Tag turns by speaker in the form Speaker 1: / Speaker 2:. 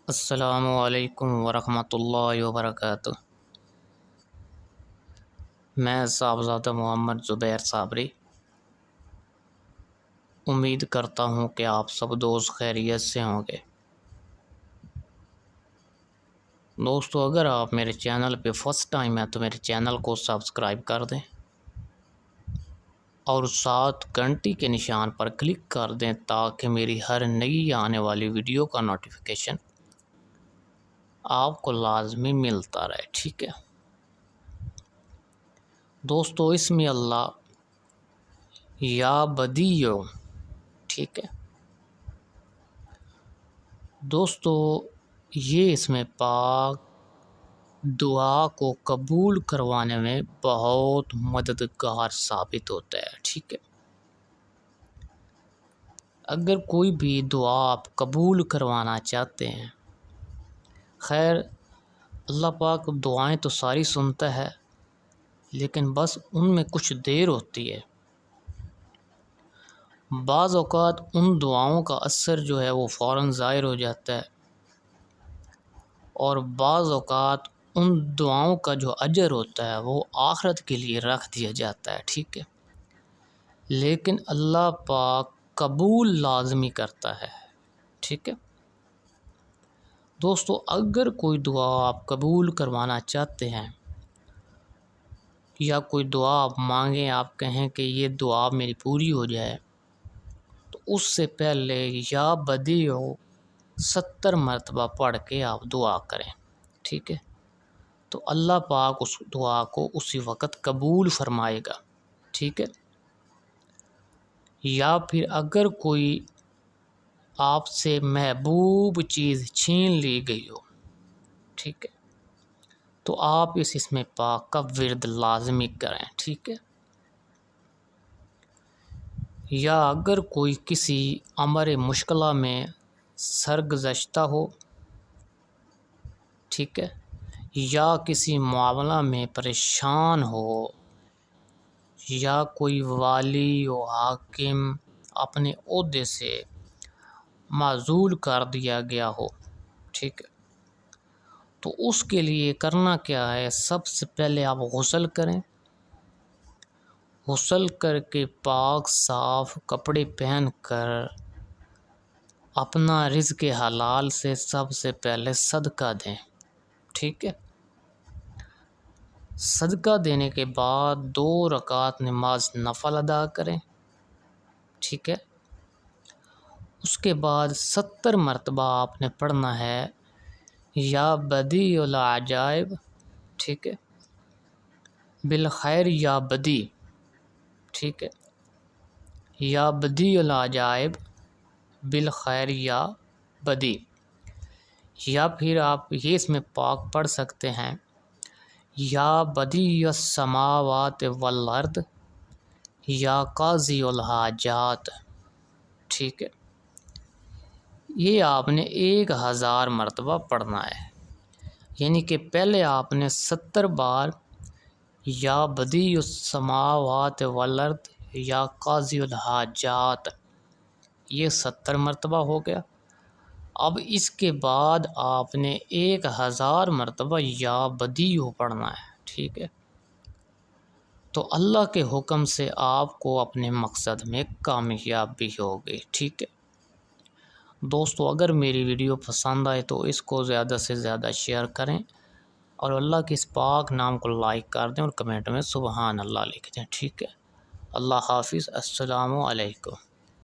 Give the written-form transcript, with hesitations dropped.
Speaker 1: السلام علیکم ورحمۃ اللہ وبرکاتہ۔ میں صاحبزادہ محمد زبیر صابری امید کرتا ہوں کہ آپ سب دوست خیریت سے ہوں گے۔ دوستو، اگر آپ میرے چینل پہ فرسٹ ٹائم ہیں تو میرے چینل کو سبسکرائب کر دیں اور ساتھ گھنٹی کے نشان پر کلک کر دیں تاکہ میری ہر نئی آنے والی ویڈیو کا نوٹیفیکیشن آپ کو لازمی ملتا رہے، ٹھیک ہے دوستو۔ اس میں اللہ یا بدیع، ٹھیک ہے دوستو، یہ اس میں پاک دعا کو قبول کروانے میں بہت مددگار ثابت ہوتا ہے، ٹھیک ہے۔ اگر کوئی بھی دعا آپ قبول کروانا چاہتے ہیں، خیر اللہ پاک دعائیں تو ساری سنتا ہے، لیکن بس ان میں کچھ دیر ہوتی ہے۔ بعض اوقات ان دعاؤں کا اثر جو ہے وہ فوراً ظاہر ہو جاتا ہے، اور بعض اوقات ان دعاؤں کا جو اجر ہوتا ہے وہ آخرت کے لیے رکھ دیا جاتا ہے، ٹھیک ہے۔ لیکن اللہ پاک قبول لازمی کرتا ہے، ٹھیک ہے دوستو۔ اگر کوئی دعا آپ قبول کروانا چاہتے ہیں یا کوئی دعا آپ مانگیں، آپ کہیں کہ یہ دعا میری پوری ہو جائے، تو اس سے پہلے یا بدیع 70 مرتبہ پڑھ کے آپ دعا کریں، ٹھیک ہے تو اللہ پاک اس دعا کو اسی وقت قبول فرمائے گا، ٹھیک ہے۔ یا پھر اگر کوئی آپ سے محبوب چیز چھین لی گئی ہو، ٹھیک ہے تو آپ اس میں پاک کا ورد لازمی کریں، ٹھیک ہے۔ یا اگر کوئی کسی امر مشکلہ میں سرگزشتہ ہو، ٹھیک ہے، یا کسی معاملہ میں پریشان ہو، یا کوئی والی و حاکم اپنے عہدے سے معزول کر دیا گیا ہو، ٹھیک ہے تو اس کے لیے کرنا کیا ہے؟ سب سے پہلے آپ غسل کریں، غسل کر کے پاک صاف کپڑے پہن کر اپنا رزق حلال سے سب سے پہلے صدقہ دیں، ٹھیک ہے۔ صدقہ دینے کے بعد 2 رکعت نماز نفل ادا کریں، ٹھیک ہے۔ اس کے بعد 70 مرتبہ آپ نے پڑھنا ہے یا بدیع العجائب، ٹھیک ہے، بالخیر یا بدیع، ٹھیک ہے، یا بدیع العجائب بالخیر یا بدیع۔ یا پھر آپ یہ اس میں پاک پڑھ سکتے ہیں یا بدیع السماوات والارض یا قاضی الحاجات، ٹھیک ہے۔ یہ آپ نے 1000 مرتبہ پڑھنا ہے، یعنی کہ پہلے آپ نے 70 بار یا بدیع السماوات والارض یا قاضی الحاجات، یہ 70 مرتبہ ہو گیا۔ اب اس کے بعد آپ نے 1000 مرتبہ یا بدیع پڑھنا ہے، ٹھیک ہے تو اللہ کے حکم سے آپ کو اپنے مقصد میں کامیابی ہوگی، ٹھیک ہے دوستو۔ اگر میری ویڈیو پسند آئے تو اس کو زیادہ سے زیادہ شیئر کریں اور اللہ کے اس پاک نام کو لائک کر دیں اور کمنٹ میں سبحان اللہ لکھ دیں، ٹھیک ہے۔ اللہ حافظ، السلام علیکم۔